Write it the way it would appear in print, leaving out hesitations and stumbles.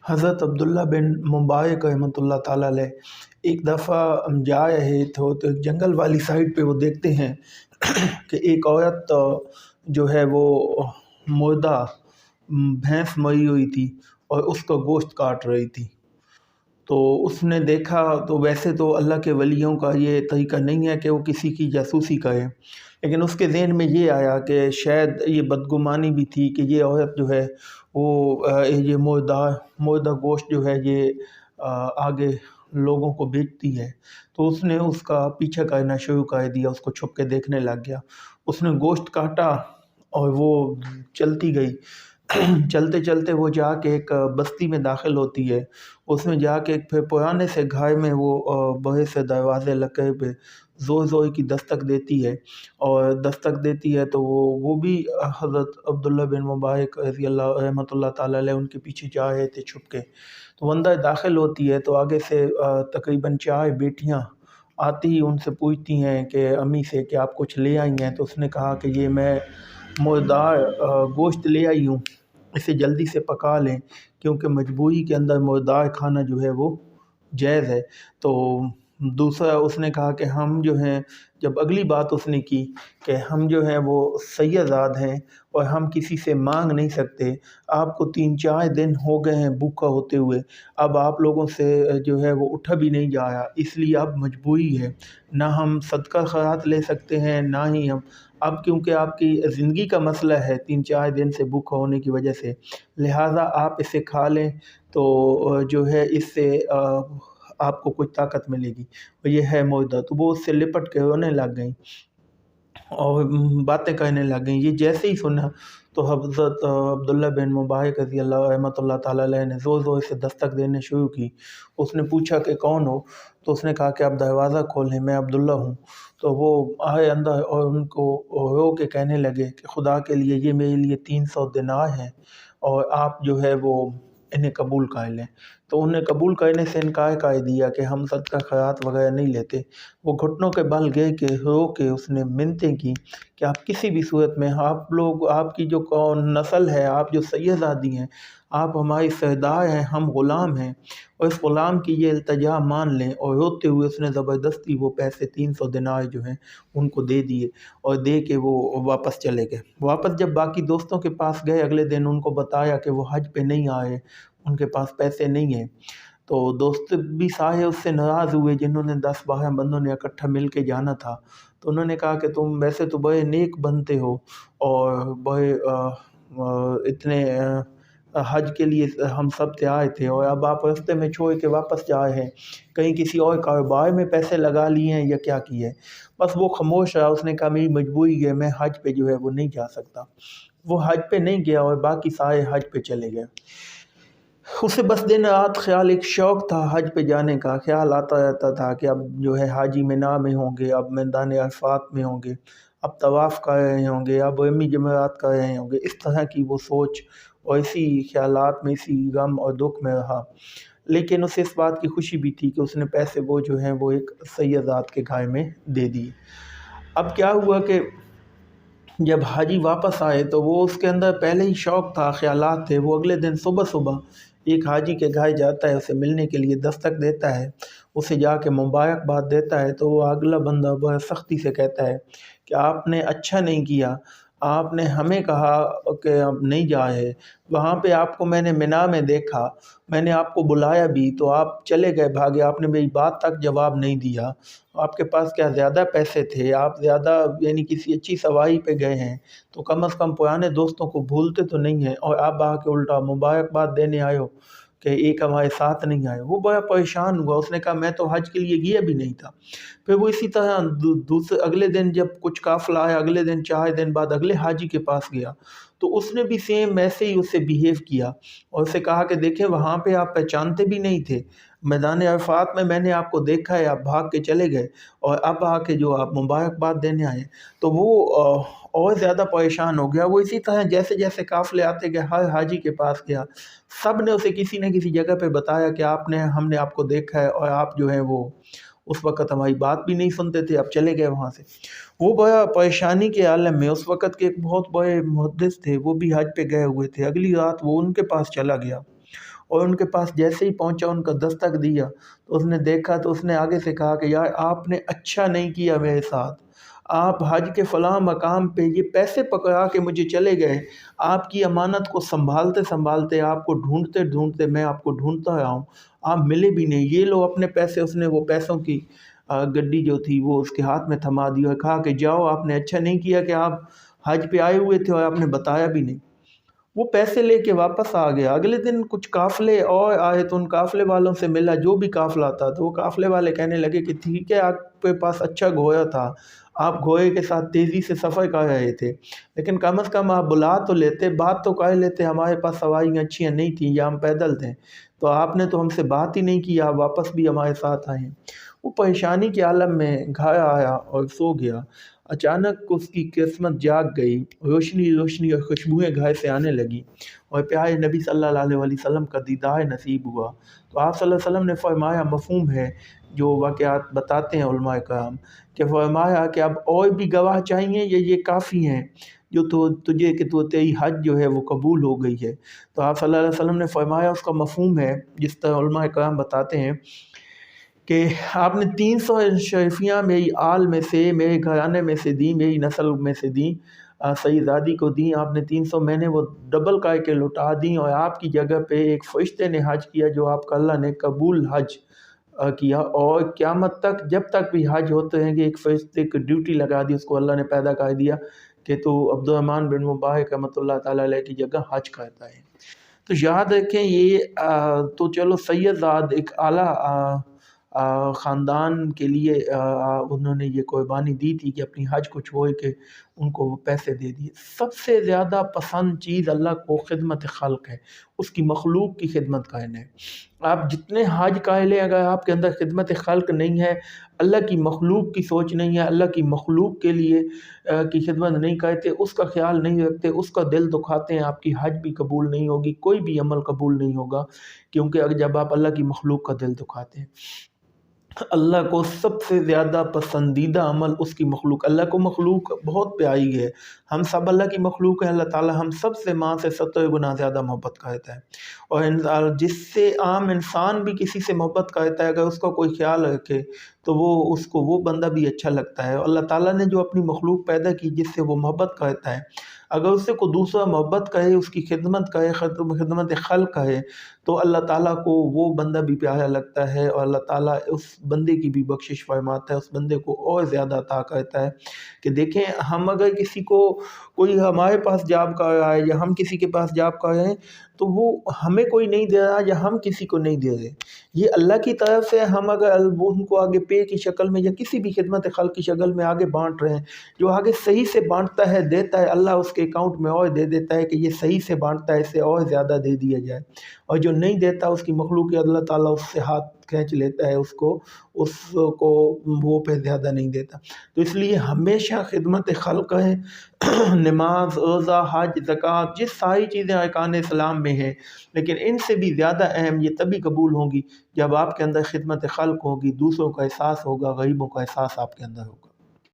حضرت عبداللہ بن مبارک رحمۃ اللہ تعالیٰ علیہ ایک دفعہ ہم جا رہے تھے تو ایک جنگل والی سائڈ پہ وہ دیکھتے ہیں کہ ایک عورت جو ہے وہ مردہ بھینس مری ہوئی تھی اور اس کا گوشت کاٹ رہی تھی۔ تو اس نے دیکھا، تو ویسے تو اللہ کے ولیوں کا یہ طریقہ نہیں ہے کہ وہ کسی کی جاسوسی کرے، لیکن اس کے ذہن میں یہ آیا کہ شاید یہ بدگمانی بھی تھی کہ یہ عورت جو ہے وہ یہ مردہ گوشت جو ہے یہ آگے لوگوں کو بیچتی ہے۔ تو اس نے اس کا پیچھا کرنا شروع کر دیا، اس کو چھپ کے دیکھنے لگ گیا۔ اس نے گوشت کاٹا اور وہ چلتی گئی۔ چلتے چلتے وہ جا کے ایک بستی میں داخل ہوتی ہے۔ اس میں جا کے ایک پھر پرانے سے گھر میں وہ بڑے سے دروازے لکڑ پہ زور زور کی دستک دیتی ہے، اور دستک دیتی ہے تو وہ بھی حضرت عبداللہ بن مبارک رضی اللہ رحمۃ اللہ تعالیٰ علیہ ان کے پیچھے جا رہے تھے چھپ کے۔ تو اندر داخل ہوتی ہے تو آگے سے تقریباً 4 بیٹیاں آتی ہی ان سے پوچھتی ہیں کہ امی سے کہ آپ کچھ لے آئی ہیں؟ تو اس نے کہا کہ یہ میں مردار گوشت لے آئی ہوں، اسے جلدی سے پکا لیں، کیونکہ مجبوری کے اندر مردار کھانا جو ہے وہ جائز ہے۔ تو دوسرا اس نے کہا کہ ہم جو ہیں، جب اگلی بات اس نے کی کہ ہم جو ہیں وہ سید زاد ہیں اور ہم کسی سے مانگ نہیں سکتے، آپ کو 3-4 دن ہو گئے ہیں بھوکا ہوتے ہوئے، اب آپ لوگوں سے جو ہے وہ اٹھا بھی نہیں جا رہا، اس لیے اب مجبوری ہے، نہ ہم صدقہ خیرات لے سکتے ہیں نہ ہی ہم اب، کیونکہ آپ کی زندگی کا مسئلہ ہے 3-4 دن سے بھوکا ہونے کی وجہ سے، لہٰذا آپ اسے کھا لیں تو جو ہے اس سے آپ کو کچھ طاقت ملے گی، اور یہ ہے مردہ۔ تو وہ اس سے لپٹ کے رونے لگ گئیں اور باتیں کرنے لگ گئیں۔ یہ جیسے ہی سنا تو حضرت عبداللہ بن مبارک رضی اللہ رحمۃ اللہ تعالیٰ علیہ نے زور زور سے دستک دینے شروع کی۔ اس نے پوچھا کہ کون ہو؟ تو اس نے کہا کہ آپ دروازہ کھولیں، میں عبداللہ ہوں۔ تو وہ آئے اندر اور ان کو رو کے کہنے لگے کہ خدا کے لیے یہ میرے لیے 300 دینار ہیں اور آپ جو ہے وہ انہیں قبول کر لیں۔ تو انہیں قبول کرنے سے انکار کر دیا کہ ہم صدقہ خیرات وغیرہ نہیں لیتے۔ وہ گھٹنوں کے بل گر کے رو کے اس نے منتیں کی کہ آپ کسی بھی صورت میں، آپ لوگ، آپ کی جو نسل ہے، آپ جو سید زادی ہیں، آپ ہماری سردار ہیں، ہم غلام ہیں، اور اس غلام کی یہ التجا مان لیں۔ اور روتے ہوئے اس نے زبردستی وہ پیسے 300 دینار جو ہیں ان کو دے دیے، اور دے کے وہ واپس چلے گئے۔ واپس جب باقی دوستوں کے پاس گئے اگلے دن، ان کو بتایا کہ وہ حج پہ نہیں آئے، ان کے پاس پیسے نہیں ہیں۔ تو دوست بھی سارے اس سے ناراض ہوئے، جنہوں نے 10-12 بندوں نے اکٹھا مل کے جانا تھا۔ تو انہوں نے کہا کہ تم ویسے تو بڑے نیک بنتے ہو اور بڑے اتنے حج کے لیے ہم سب تیار تھے، اور اب آپ رستے میں چھوڑ کے واپس جا رہے ہیں، کہیں کسی اور کاروبار میں پیسے لگا لیے ہیں یا کیا کیے؟ بس وہ خاموش رہا۔ اس نے کہا میری مجبوری ہے، میں حج پہ جو ہے وہ نہیں جا سکتا۔ وہ حج پہ نہیں گیا اور باقی سارے حج پہ چلے گئے۔ اسے بس دن رات خیال، ایک شوق تھا حج پہ جانے کا، خیال آتا رہتا تھا کہ اب جو ہے حاجی مینا میں ہوں گے، اب میدان عرفات میں ہوں گے، اب طواف کر رہے ہوں گے، اب رمی جمرات کر رہے ہوں گے۔ اس طرح کی وہ سوچ اور اسی خیالات میں، اسی غم اور دکھ میں رہا۔ لیکن اسے اس بات کی خوشی بھی تھی کہ اس نے پیسے وہ جو ہیں وہ ایک سید زاد کے گھر میں دے دیے۔ اب کیا ہوا کہ جب حاجی واپس آئے تو وہ اس کے اندر پہلے ہی شوق تھا، خیالات تھے۔ وہ اگلے دن صبح صبح ایک حاجی کے گھر جاتا ہے، اسے ملنے کے لیے دستک دیتا ہے، اسے جا کے مبارکباد دیتا ہے۔ تو وہ اگلا بندہ بڑا سختی سے کہتا ہے کہ آپ نے اچھا نہیں کیا، آپ نے ہمیں کہا کہ اب نہیں جائے، وہاں پہ آپ کو میں نے مینا میں دیکھا، میں نے آپ کو بلایا بھی تو آپ چلے گئے، بھاگے، آپ نے میری بات تک جواب نہیں دیا۔ آپ کے پاس کیا زیادہ پیسے تھے؟ آپ زیادہ یعنی کسی اچھی سواری پہ گئے ہیں تو کم از کم پرانے دوستوں کو بھولتے تو نہیں ہیں، اور آپ آ کے الٹا مبارکباد دینے آئے ہو کہ ایک ہمارے ساتھ نہیں آئے۔ وہ بڑا پریشان ہوا، اس نے کہا میں تو حج کے لیے گیا بھی نہیں تھا۔ پھر وہ اسی طرح دوسرے اگلے دن جب کچھ قافلہ آیا، اگلے دن 4 دن بعد اگلے حاجی کے پاس گیا تو اس نے بھی سیم ایسے ہی اس سے بیہیو کیا، اور اسے کہا کہ دیکھیں وہاں پہ آپ پہچانتے بھی نہیں تھے، میدان عرفات میں نے آپ کو دیکھا ہے، آپ بھاگ کے چلے گئے، اور اب آ کے جو آپ مبارکباد دینے آئے۔ تو وہ اور زیادہ پریشان ہو گیا۔ وہ اسی طرح جیسے جیسے قافلے آتے گئے، ہر حاجی کے پاس گیا، سب نے اسے کسی نہ کسی جگہ پہ بتایا کہ ہم نے آپ کو دیکھا ہے، اور آپ جو ہیں وہ اس وقت ہماری بات بھی نہیں سنتے تھے، اب چلے گئے وہاں سے۔ وہ بڑا پریشانی کے عالم میں، اس وقت کے ایک بہت بڑے محدث تھے، وہ بھی حج پہ گئے ہوئے تھے، اگلی رات وہ ان کے پاس چلا گیا اور ان کے پاس جیسے ہی پہنچا، ان کا دستک دیا تو اس نے دیکھا، تو اس نے آگے سے کہا کہ یار آپ نے اچھا نہیں کیا میرے ساتھ، آپ حج کے فلاں مقام پہ یہ پیسے پکڑا کے مجھے چلے گئے، آپ کی امانت کو سنبھالتے سنبھالتے، آپ کو ڈھونڈتے ڈھونڈتے میں آپ کو ڈھونڈتا رہا ہوں، آپ ملے بھی نہیں، یہ لو اپنے پیسے۔ اس نے وہ پیسوں کی گڈی جو تھی وہ اس کے ہاتھ میں تھما دی اور کہا کہ جاؤ، آپ نے اچھا نہیں کیا کہ آپ حج پہ آئے ہوئے تھے اور آپ نے بتایا بھی نہیں۔ وہ پیسے لے کے واپس آ گیا۔ اگلے دن کچھ قافلے اور آئے تو ان قافلے والوں سے ملا، جو بھی قافلہ تھا، تو وہ قافلے والے کہنے لگے کہ ٹھیک ہے، آپ کے پاس اچھا گھوڑا تھا، آپ گھوڑے کے ساتھ تیزی سے سفر کر رہے تھے، لیکن کم از کم آپ بلا تو لیتے، بات تو کر لیتے، ہمارے پاس سواریاں اچھیاں نہیں تھیں یا ہم پیدل تھے، تو آپ نے تو ہم سے بات ہی نہیں کی، آپ واپس بھی ہمارے ساتھ آئے ہیں۔ وہ پریشانی کے عالم میں گھر آیا اور سو گیا۔ اچانک اس کی قسمت جاگ گئی، روشنی روشنی اور خوشبوئیں گھر سے آنے لگی اور پیارے نبی صلی اللہ علیہ وسلم کا دیدار نصیب ہوا۔ تو آپ صلی اللہ علیہ وسلم نے فرمایا، مفہوم ہے جو واقعات بتاتے ہیں علماء کرام، کہ فرمایا کہ اب اور بھی گواہ چاہیے یا یہ کافی ہیں جو تجھے کہ تیری حج جو ہے وہ قبول ہو گئی ہے؟ تو آپ صلی اللہ علیہ وسلم نے فرمایا اس کا مفہوم ہے، جس طرح علماء کرام بتاتے ہیں، کہ آپ نے 300 شریفیاں میری آل میں سے، میرے گھرانے میں سے دیں، میری نسل میں سے دیں، سیدادی کو دیں، آپ نے 300 میں نے وہ ڈبل کر کے لوٹا دیں، اور آپ کی جگہ پہ ایک فرشتے نے حج کیا جو آپ کا اللہ نے قبول حج کیا، اور قیامت تک جب تک بھی حج ہوتے ہیں کہ ایک فرشتے کی ڈیوٹی لگا دی، اس کو اللہ نے پیدا کر دیا کہ تو عبد الرحمن بن مبارک رحمۃ اللہ تعالیٰ علیہ کی جگہ حج کرتا ہے۔ تو یاد رکھیں یہ تو چلو سید زاد ایک اعلیٰ خاندان کے لیے انہوں نے یہ قربانی دی تھی کہ اپنی حج کو چھوڑ کے ان کو وہ پیسے دے دیے۔ سب سے زیادہ پسند چیز اللہ کو خدمت خلق ہے، اس کی مخلوق کی خدمت کرنا ہے۔ آپ جتنے حج کر لیں، اگر آپ کے اندر خدمت خلق نہیں ہے، اللہ کی مخلوق کی سوچ نہیں ہے، اللہ کی مخلوق کے لیے کی خدمت نہیں کرتے، اس کا خیال نہیں رکھتے، اس کا دل دکھاتے ہیں، آپ کی حج بھی قبول نہیں ہوگی، کوئی بھی عمل قبول نہیں ہوگا، کیونکہ اگر جب آپ اللہ کی مخلوق کا دل دکھاتے ہیں۔ اللہ کو سب سے زیادہ پسندیدہ عمل اس کی مخلوق، اللہ کو مخلوق بہت پیاری ہے، ہم سب اللہ کی مخلوق ہیں، اللہ تعالیٰ ہم سب سے ماں سے 70 گنا زیادہ محبت کرتا ہے، اور جس سے عام انسان بھی کسی سے محبت کرتا ہے، اگر اس کا کوئی خیال رکھے تو اس کو وہ بندہ بھی اچھا لگتا ہے۔ اور اللہ تعالیٰ نے جو اپنی مخلوق پیدا کی جس سے وہ محبت کرتا ہے، اگر اس سے کوئی دوسرا محبت کرے، اس کی خدمت کرے، خدمت خلق کرے، تو اللہ تعالیٰ کو وہ بندہ بھی پیارا لگتا ہے، اور اللہ تعالیٰ اس بندے کی بھی بخشش فرماتا ہے، اس بندے کو اور زیادہ عطا کرتا ہے۔ کہ دیکھیں، ہم اگر کسی کو، کوئی ہمارے پاس جاب کر رہا ہے یا ہم کسی کے پاس جاب کر رہے ہیں، تو وہ ہمیں کوئی نہیں دے رہا یا ہم کسی کو نہیں دے رہے، یہ اللہ کی طرف سے ہم اگر ان کو آگے پے کی شکل میں یا کسی بھی خدمت خلق کی شکل میں آگے بانٹ رہے ہیں، جو آگے صحیح سے بانٹتا ہے، دیتا ہے، اللہ اس کے اکاؤنٹ میں اور دے دیتا ہے کہ یہ صحیح سے بانٹتا ہے، اس سے اور زیادہ دے دیا جائے، اور جو نہیں دیتا اس کی مخلوق اللہ تعالیٰ اس سے ہاتھ کھینچ لیتا ہے، اس کو وہ پہ زیادہ نہیں دیتا۔ تو اس لیے ہمیشہ خدمت خلق ہے، نماز، روزہ، حج، زکوٰۃ، جس ساری چیزیں ارکان اسلام میں ہیں، لیکن ان سے بھی زیادہ اہم یہ تبھی قبول ہوں گی جب آپ کے اندر خدمت خلق ہوگی، دوسروں کا احساس ہوگا، غریبوں کا احساس آپ کے اندر ہوگا۔